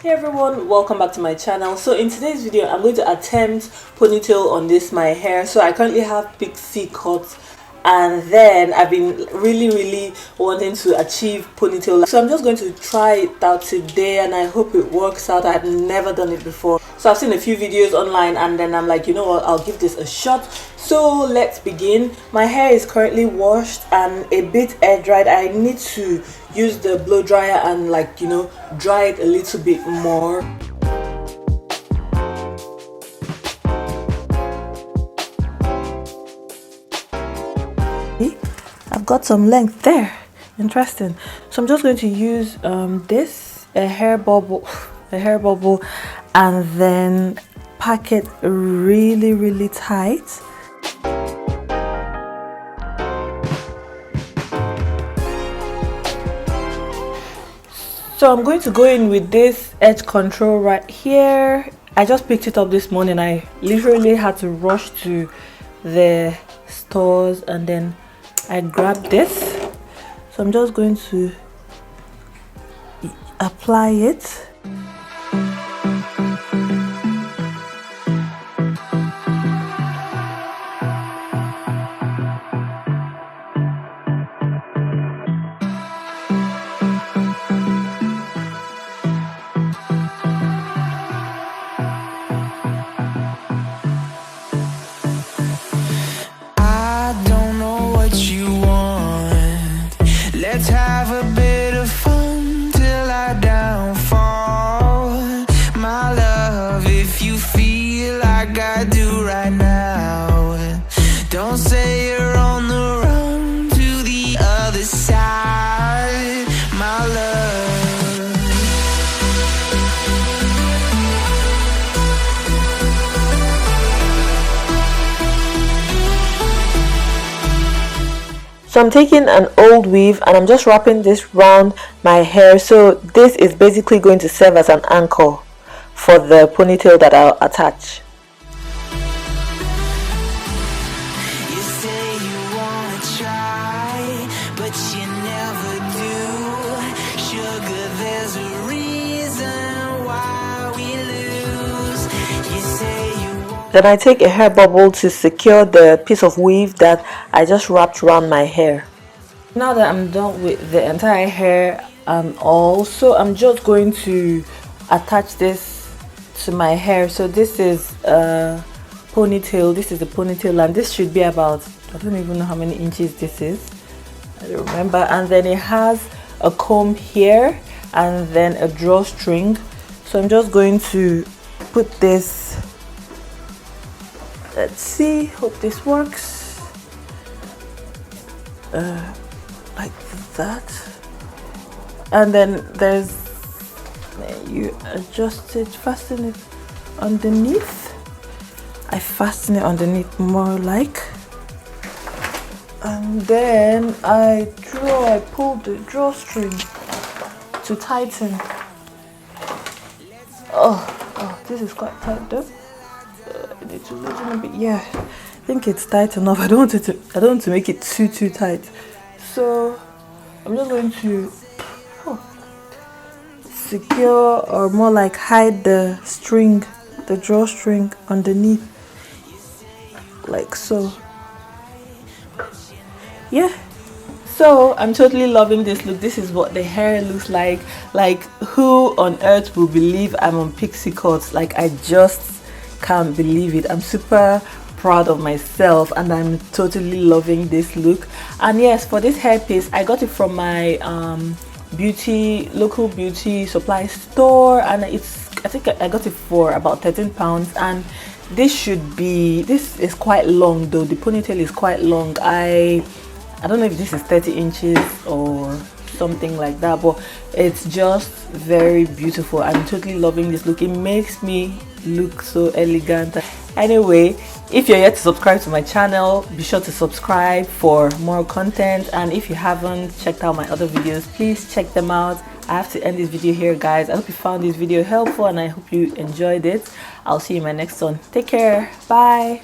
Hey everyone, welcome back to my channel. So in today's video I'm going to attempt ponytail on my hair. So I currently have Pixie cut, and then I've been really wanting to achieve ponytail, so I'm just going to try it out today and I hope it works out. I've never done it before, so I've seen a few videos online and then I'm like, you know what, I'll give this a shot. So let's begin. My hair is currently washed and a bit air dried. I need to use the blow dryer and dry it a little bit more. I've got some length there. Interesting. So I'm just going to use a hair bubble and then pack it really tight. So I'm going to go in with this edge control right here. I just picked it up this morning. I literally had to rush to the stores and then I grabbed this. So I'm just going to apply it. Let's have a bit of fun till I downfall. My love, if you feel like I do right now, don't say you're on the run to the other side, my love. So I'm taking an old weave and I'm just wrapping this round my hair. So this is basically going to serve as an anchor for the ponytail that I'll attach. You say you wanna try, but you never do. Sugar, there's a reason why we lose. You say you want. Then I take a hair bubble to secure the piece of weave that I just wrapped around my hair. Now that I'm done with the entire hair and all, so I'm just going to attach this to my hair. So this is a ponytail. This is a ponytail and this should be about, I don't even know how many inches this is. I don't remember. And then it has a comb here and then a drawstring. So I'm just going to put this. Let's see, hope this works. Like that, and then you adjust it, fasten it underneath. I fasten it underneath more like, and then I pull the drawstring to tighten. Oh, this is quite tight though. I need to loosen a bit. Yeah, I think it's tight enough. I don't want to make it too tight. So I'm just going to secure, or more like hide the string, the drawstring underneath, like so. Yeah, so I'm totally loving this look. This is what the hair looks like. Like, who on earth will believe I'm on Pixie cuts? Like, I just can't believe it. I'm super proud of myself and I'm totally loving this look. And yes, for this hairpiece I got it from my local beauty supply store, and I think I got it for about £13. And this is quite long though. The ponytail is quite long. I don't know if this is 30 inches or something like that, but it's just very beautiful. I'm totally loving this look. It makes me look so elegant. Anyway, if you're yet to subscribe to my channel, be sure to subscribe for more content, and if you haven't checked out my other videos, please check them out. I have to end this video here, guys. I hope you found this video helpful and I hope you enjoyed it. I'll see you in my next one. Take care. Bye.